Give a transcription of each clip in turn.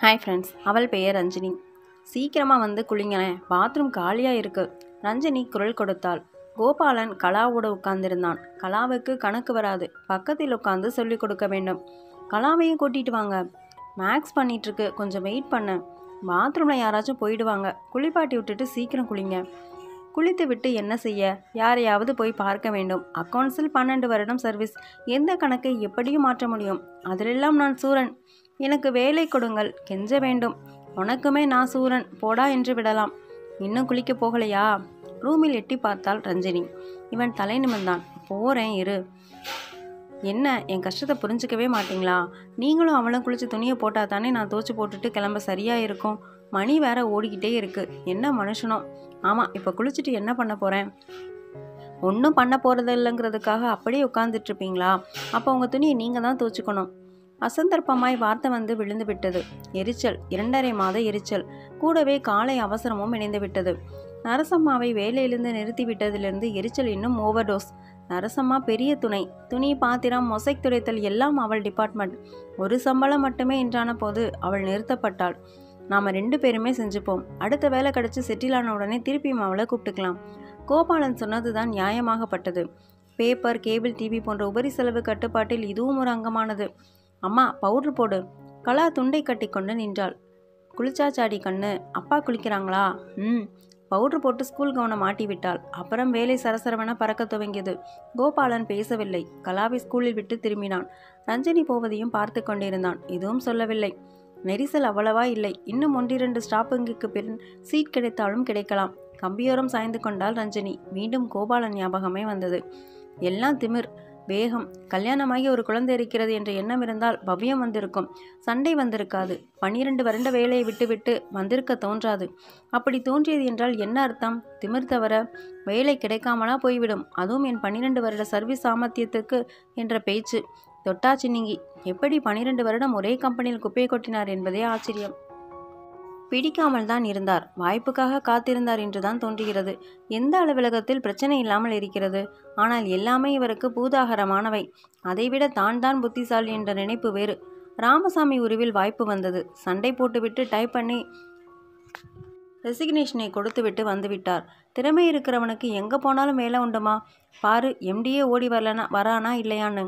Hi friends, அவள் பெயர் ரஞ்சினி. சீக்கிரமாக வந்து குளிங்களேன், பாத்ரூம் காலியாக இருக்கு. ரஞ்சினி குரல் கொடுத்தாள். கோபாலன் கலாவோடு உட்கார்ந்திருந்தான். கலாவுக்கு கணக்கு வராது, பக்கத்தில் உட்காந்து சொல்லிக் கொடுக்க வேண்டும். கலாவையும் கூட்டிட்டு வாங்க, மேக்ஸ் பண்ணிகிட்ருக்கு, கொஞ்சம் வெயிட் பண்ண. பாத்ரூமில் யாராச்சும் போயிடுவாங்க, குளிப்பாட்டி விட்டுட்டு சீக்கிரம் குளிங்க. குளித்து விட்டு என்ன செய்ய? யாரையாவது போய் பார்க்க வேண்டும். அக்கௌண்ட்ஸில் 12 வருடம் சர்வீஸ். எந்த கணக்கை எப்படியும் மாற்ற முடியும்? அதிலெல்லாம் நான் சூரன். எனக்கு வேலை கொடுங்கள், கெஞ்ச வேண்டும். உனக்குமே நான் சூரன், போடா என்று விடலாம். இன்னும் குளிக்க போகலையா? ரூமில் எட்டி பார்த்தாள் ரஞ்சினி. இவன் தலை நிமிர்ந்தான். போகிறேன் இரு. என்ன, என் கஷ்டத்தை புரிஞ்சிக்கவே மாட்டிங்களா? நீங்களும் அவளும் குளிச்சு துணியை போட்டால் தானே நான் தோச்சு போட்டுட்டு கிளம்ப சரியாக இருக்கும். மணி வேற ஓடிக்கிட்டே இருக்கு. என்ன மனுஷனோ. ஆமாம், இப்போ குளிச்சுட்டு என்ன பண்ண போகிறேன்? ஒன்றும் பண்ண போகிறது இல்லைங்கிறதுக்காக அப்படியே உட்காந்துட்ருப்பீங்களா? அப்போ உங்கள் துணியை நீங்கள் தான் துவச்சிக்கணும். அசந்தர்ப்பமாய் வார்த்தை வந்து விழுந்து விட்டது. எரிச்சல், 2.5 மாத எரிச்சல், கூடவே காலை அவசரமும் இணைந்து விட்டது. நரசம்மாவை வேலையிலிருந்து நிறுத்தி விட்டதிலிருந்து எரிச்சல் இன்னும் ஓவர்டோஸ். நரசம்மா பெரிய துணி, பாத்திரம், மொசைக் துடைத்தல் எல்லாம் அவள் டிபார்ட்மெண்ட். ஒரு சம்பளம் மட்டுமே என்றான போது அவள் நிறுத்தப்பட்டாள். நாம் 2 பேருமே செஞ்சுப்போம். அடுத்த வேலை கிடச்சி செட்டில் ஆன உடனே திருப்பியும் அவளை கூப்பிட்டுக்கலாம். கோபாலன் சொன்னதுதான் நியாயமாகப்பட்டது. பேப்பர், கேபிள் டிவி போன்ற உபரி செலவு கட்டுப்பாட்டில் இதுவும் ஒரு அங்கமானது. அம்மா, பவுட்ரு போடு. கலா துண்டை கட்டி கொண்டு நின்றாள். குளிச்சாச்சாடி கண்ணு? அப்பா குளிக்கிறாங்களா? பவுட்ரு போட்டு ஸ்கூல் கவனம் மாட்டி விட்டாள். அப்புறம் வேலை சரசரவென பறக்க துவங்கியது. கோபாலன் பேசவில்லை. கலாவை ஸ்கூலில் விட்டு திரும்பினான். ரஞ்சினி போவதையும் பார்த்து கொண்டிருந்தான். எதுவும் சொல்லவில்லை. நெரிசல் அவ்வளவா இல்லை. இன்னும் 1-2 ஸ்டாப்புங்குக்கு பின் சீட் கிடைத்தாலும் கிடைக்கலாம். கம்பியோரம் சாய்ந்து கொண்டாள் ரஞ்சினி. மீண்டும் கோபாலன் ஞாபகமே வந்தது. எல்லாம் திமிர், வேகம். கல்யாணமாகி ஒரு குழந்தை இருக்கிறது என்ற எண்ணம் இருந்தால் பவ்யம் வந்திருக்கும், சண்டை வந்திருக்காது. 12 வருட வேலையை விட்டுவிட்டு வந்திருக்க தோன்றாது. அப்படி தோன்றியது என்றால் என்ன அர்த்தம்? திமிர் தவிர வேலை கிடைக்காமலா போய்விடும். அதுவும் என் 12 வருட சர்வீஸ் சாமர்த்தியத்துக்கு என்ற பேச்சு. தொட்டா சின்னிங்கி. எப்படி 12 வருடம் ஒரே கம்பெனியில் குப்பையை கொட்டினார் என்பதே ஆச்சரியம். பிடிக்காமல் தான் இருந்தார், வாய்ப்புக்காக காத்திருந்தார் என்றுதான் தோன்றுகிறது. எந்த அலுவலகத்தில் பிரச்சனை இல்லாமல் இருக்கிறது? ஆனால் எல்லாமே இவருக்கு பூதாகரமானவை. அதைவிட தான் புத்திசாலி என்ற நினைப்பு வேறு. ராமசாமி உருவில் வாய்ப்பு வந்தது. சண்டை போட்டுவிட்டு டைப் பண்ணி ரெசிக்னேஷனை கொடுத்துவிட்டு வந்துவிட்டார். திறமை இருக்கிறவனுக்கு எங்கே போனாலும் வேலை உண்டுமா? பாரு, எம்டியே ஓடி வரானா இல்லையான்னு.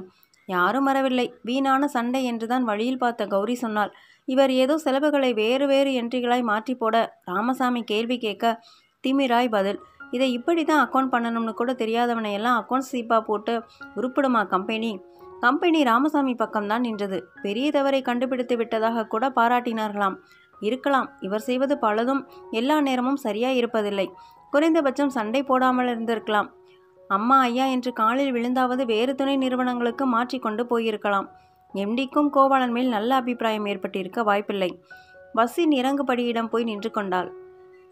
யாரும் வரவில்லை. வீணான சண்டை என்றுதான் வழியில் பார்த்த கௌரி சொன்னாள். இவர் ஏதோ செலவுகளை வேறு என்ட்ரிகளாய் மாற்றி போட ராமசாமி கேள்வி கேட்க திமிராய் பதில். இதை இப்படி தான் அக்கௌண்ட் பண்ணணும்னு கூட தெரியாதவனையெல்லாம் அக்கௌண்ட் சீப்பாக போட்டு உருப்பிடுமா கம்பெனி ராமசாமி பக்கம்தான் நின்றது. பெரிய தவறை கண்டுபிடித்து விட்டதாக கூட பாராட்டினார்களாம். இருக்கலாம். இவர் செய்வது பலதும் எல்லா நேரமும் சரியாய் இருப்பதில்லை. குறைந்தபட்சம் சண்டை போடாமல் இருந்திருக்கலாம். அம்மா ஐயா என்று காலில் விழுந்தாவது வேறு துணை நிறுவனங்களுக்கு மாற்றி கொண்டு போயிருக்கலாம். எம்டிக்கும் கோபாலன் மேல் நல்ல அபிப்பிராயம் ஏற்பட்டிருக்க வாய்ப்பில்லை. பஸ்ஸின் இறங்குபடியிடம் போய் நின்று கொண்டாள்.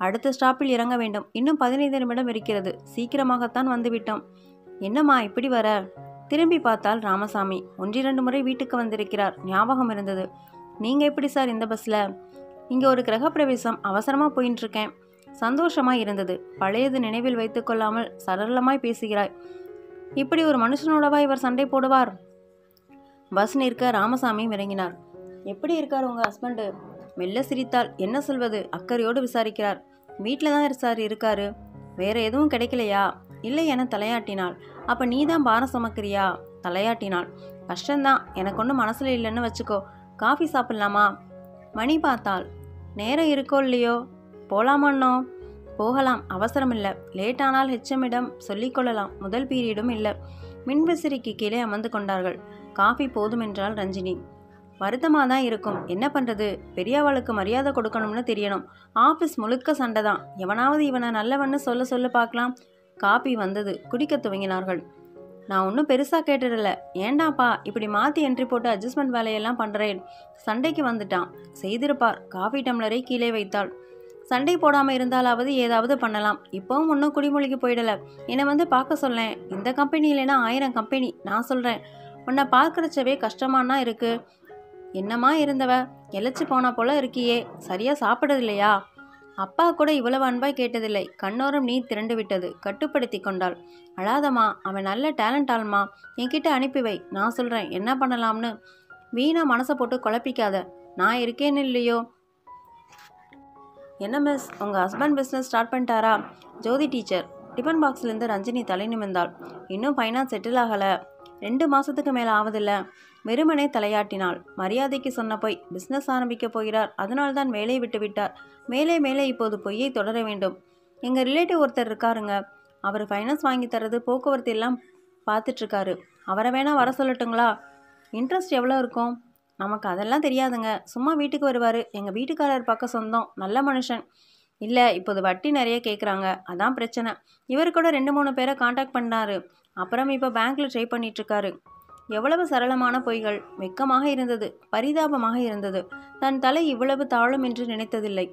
அடுத்த ஸ்டாப்பில் இறங்க வேண்டும். இன்னும் 15 நிமிடம் இருக்கிறது. சீக்கிரமாகத்தான் வந்துவிட்டோம். என்னம்மா இப்படி வர? திரும்பி பார்த்தால் ராமசாமி. 1-2 முறை வீட்டுக்கு வந்திருக்கிறார், ஞாபகம் இருந்தது. நீங்கள் எப்படி சார் இந்த பஸ்ஸில்? இங்கே ஒரு கிரகப்பிரவேசம், அவசரமாக போயின்னு இருக்கேன். சந்தோஷமாய் இருந்தது. பழையது நினைவில் வைத்து கொள்ளாமல் சரளமாய் பேசுகிறாய். இப்படி ஒரு மனுஷனோடவா இவர் சண்டை போடுவார்? பஸ் நிற்க ராமசாமி இறங்கினார். எப்படி இருக்கார் உங்கள் ஹஸ்பண்டு? மெல்ல சிரித்தாள். என்ன சொல்வது? அக்கறையோடு விசாரிக்கிறார். வீட்டில் தான் சார் இருக்காரு. வேற எதுவும் கிடைக்கலையா? இல்லை என தலையாட்டினாள். அப்போ நீ தான் பாரம் சுமக்கிறியா? தலையாட்டினாள். கஷ்டந்தான், எனக்கு ஒன்றும் மனசில் இல்லைன்னு வச்சுக்கோ. காஃபி சாப்பிட்லாமா? மணி பார்த்தாள். நேரம் இருக்கோ இல்லையோ? போகலாமான்னோ? போகலாம், அவசரம் இல்லை. லேட்டானால் ஹெச்எம்மிடம் சொல்லிக்கொள்ளலாம். முதல் பீரியடும் இல்லை. மின்விசிறிக்கு கீழே அமர்ந்து கொண்டார்கள். காஃபி போதுமென்றால் ரஞ்சினி. வருத்தமாக தான் இருக்கும், என்ன பண்ணுறது? பெரியவாளுக்கு மரியாதை கொடுக்கணும்னு தெரியணும். ஆஃபீஸ் முழுக்க சண்டை தான். எவனாவது இவனை நல்லவன்னு சொல்ல பார்க்கலாம். காபி வந்தது. குடிக்க துவங்கினார்கள். நான் ஒன்றும் பெருசாக கேட்டுடல. ஏண்டாப்பா இப்படி மாற்றி என்ட்ரி போட்டு அட்ஜஸ்ட்மெண்ட் வேலையெல்லாம் பண்ணுறேன். சண்டைக்கு வந்துட்டான். செய்திருப்பார். காஃபி டம்ளரை கீழே வைத்தாள். சண்டை போடாமல் இருந்தாலாவது ஏதாவது பண்ணலாம். இப்போவும் ஒன்றும் குடிமொழிக்கு போயிடலை. என்னை வந்து பார்க்க சொல்லேன். இந்த கம்பெனி இல்லைன்னா 1000 கம்பெனி. நான் சொல்கிறேன், உன்னை பார்க்குறச்சவே கஷ்டமானா இருக்கு. என்னம்மா இருந்தவ, எழைச்சி போனா போல இருக்கியே. சரியாக சாப்பிடுறது இல்லையா? அப்பா கூட இவ்வளவு அன்பாய் கேட்டதில்லை. கண்ணோரம் நீர் திரண்டு விட்டது. கட்டுப்படுத்தி கொண்டாள். அழாதம்மா, அவன் நல்ல டேலண்ட் ஆள்மா. என்கிட்ட அனுப்பிவை, நான் சொல்கிறேன் என்ன பண்ணலாம்னு. வீணா மனசை போட்டு குழப்பிக்காத. நான் இருக்கேன்னு இல்லையோ, என்ன மிஸ், உங்கள் ஹஸ்பண்ட் பிஸ்னஸ் ஸ்டார்ட் பண்ணிட்டாரா? ஜோதி டீச்சர். டிஃபன் பாக்ஸ்லேருந்து ரஞ்சினி தலை நிமிர்ந்தாள். இன்னும் ஃபைனான்ஸ் செட்டில் ஆகலை. 2 மாதத்துக்கு மேலே ஆவதில்ல. வெறுமனே தலையாட்டினாள். மரியாதைக்கு சொன்ன பொய். பிஸ்னஸ் ஆரம்பிக்க போகிறார், அதனால்தான் வேலையை விட்டு விட்டார். மேலே மேலே இப்போது பொய்யை தொடர வேண்டும். எங்கள் ரிலேட்டிவ் ஒருத்தர் இருக்காருங்க, அவர் ஃபைனான்ஸ் வாங்கி தரது, போக்குவரத்து எல்லாம் பார்த்துட்ருக்காரு. அவரை வேணா வர சொல்லட்டுங்களா? இன்ட்ரெஸ்ட் எவ்வளோ இருக்கும்? நமக்கு அதெல்லாம் தெரியாதுங்க. சும்மா வீட்டுக்கு வருவார். எங்கள் வீட்டுக்காரர் பக்கம் சொந்தம், நல்ல மனுஷன். இல்லை, இப்போது வட்டி நிறைய கேட்குறாங்க, அதான் பிரச்சனை. இவர் கூட 2-3 பேரை காண்டாக்ட் பண்ணாரு. அப்புறம் இப்போ பேங்க்கில் ட்ரை பண்ணிகிட்ருக்காரு. எவ்வளவு சரளமான பொய்கள்! வெக்கமாக இருந்தது, பரிதாபமாக இருந்தது. தன் தலை இவ்வளவு தாழும் என்று நினைத்ததில்லை.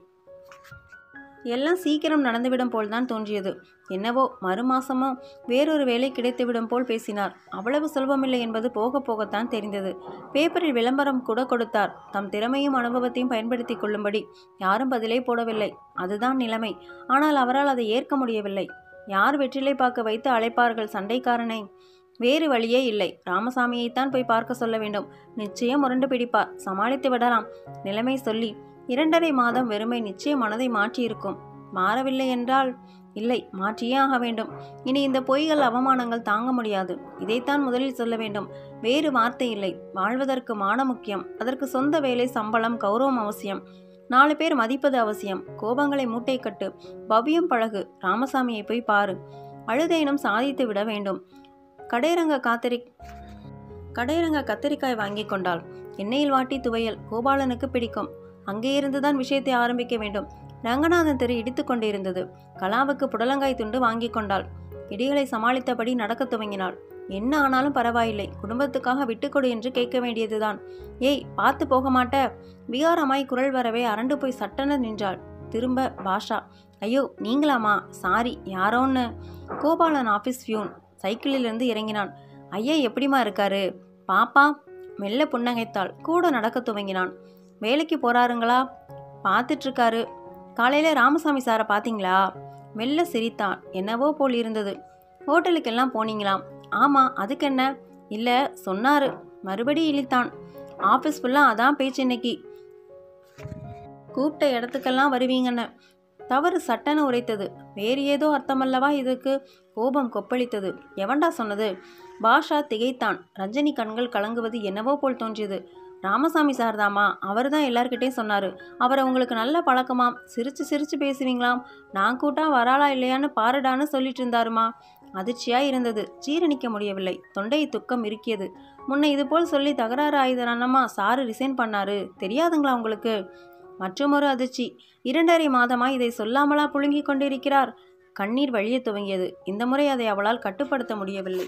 எல்லாம் சீக்கிரம் நடந்துவிடும் போல்தான் தோன்றியது. என்னவோ மறுமாசமோ வேறொரு வேலை கிடைத்துவிடும் போல் பேசினார். அவ்வளவு சுலபமில்லை என்பது போக போகத்தான் தெரிந்தது. பேப்பரில் விளம்பரம் கூட கொடுத்தார். தம் திறமையும் அனுபவத்தையும் பயன்படுத்தி கொள்ளும்படி. யாரும் பதிலே போடவில்லை. அதுதான் நிலைமை. ஆனால் அவரால் அதை ஏற்க முடியவில்லை. யார் வெற்றிலை பார்க்க வைத்து அழைப்பார்கள் சண்டைக்காரனை? வேறு வழியே இல்லை. ராமசாமியைத்தான் போய் பார்க்க சொல்ல வேண்டும். நிச்சயம் முரண்டு பிடிப்பார். சமாளித்து விடலாம். நிலைமை சொல்லி 2.5 மாதம் வெறுமை நிச்சயம் மனதை மாற்றியிருக்கும். மாறவில்லை என்றால் இல்லை, மாற்றியே ஆக வேண்டும். இனி இந்த பொய்கள், அவமானங்கள் தாங்க முடியாது. இதைத்தான் முதலில் சொல்ல வேண்டும். வேறு வார்த்தை இல்லை. வாழ்வதற்கு மானம் முக்கியம். அதற்கு சொந்த வேலை, சம்பளம், கௌரவம் அவசியம். 4 பேர் மதிப்பது அவசியம். கோபங்களை மூட்டை கட்டு. பவ்யம் பழகு. ராமசாமியை போய் பாரு. அழுதேனும் சாதித்து விட வேண்டும். கடைரங்க கத்தரிக்காய் வாங்கி கொண்டாள். எண்ணெயில் வாட்டி துவையல் கோபாலனுக்கு பிடிக்கும். அங்கே இருந்துதான் விஷயத்தை ஆரம்பிக்க வேண்டும். ரங்கநாதன் தெரு இடித்து கொண்டிருந்தது. கலாவுக்கு புடலங்காய் துண்டு வாங்கி கொண்டாள். இடிகளை சமாளித்தபடி நடக்க துவங்கினாள். என்ன ஆனாலும் பரவாயில்லை, குடும்பத்துக்காக விட்டுக்கொடு என்று கேட்க வேண்டியதுதான். ஏய், பார்த்து போக மாட்ட? விகாரமாய் குரல் வரவே அரண்டு போய் சட்டென நின்றாள். திரும்ப பாஷா. ஐயோ, நீங்களாமா? சாரி, யாரோன்னு. கோபாலன் ஆஃபீஸ் பியூன் சைக்கிளிலிருந்து இறங்கினான். ஐயா எப்படிமா இருக்காரு? பாப்பா மெல்ல புன்னகைத்தாள். கூட நடக்க துவங்கினான். வேலைக்கு போறாருங்களா? பார்த்துட்ருக்காரு. காலையில் ராமசாமி சாரை பார்த்தீங்களா? மெல்ல சிரித்தான். என்னவோ போல் இருந்தது. ஹோட்டலுக்கெல்லாம் போனீங்களாம்? ஆமாம், அதுக்கு என்ன? இல்லை, சொன்னாரு. மறுபடி இழித்தான். ஆஃபீஸ் ஃபுல்லாக அதான் பேச்சு இன்னைக்கு. கூப்பிட்ட இடத்துக்கெல்லாம் வருவீங்கன்னு. தவறு சட்டென உரைத்தது. வேறு ஏதோ அர்த்தமல்லவா இதுக்கு? கோபம் கொப்பளித்தது. எவன்டா சொன்னது? பாஷா திகைத்தான். ரஞ்சனி கண்கள் கலங்குவது என்னவோ போல் தோன்றியது. ராமசாமி சார் தாமா, அவர் தான் எல்லார்கிட்டையும் சொன்னார். அவரை உங்களுக்கு நல்ல பழக்கமாம். சிரிச்சு சிரிச்சு பேசுவீங்களாம். நான் கூட்டா வராளா இல்லையான்னு பாருடான்னு சொல்லிட்டு இருந்தாருமா. அதிர்ச்சியாக இருந்தது. ஜீரணிக்க முடியவில்லை. தொண்டையை துக்கம் இருக்கியது. முன்ன இதுபோல் சொல்லி தகராறு ஆயுதனானம்மா சாரு ரிசைன் பண்ணாரு. தெரியாதுங்களா உங்களுக்கு? மற்றொரு அதிர்ச்சி. 2.5 மாதமாய் இதை சொல்லாமலா புழுங்கி கொண்டிருக்கிறார்? கண்ணீர் வழிய துவங்கியது. இந்த முறை அதை அவளால் கட்டுப்படுத்த முடியவில்லை.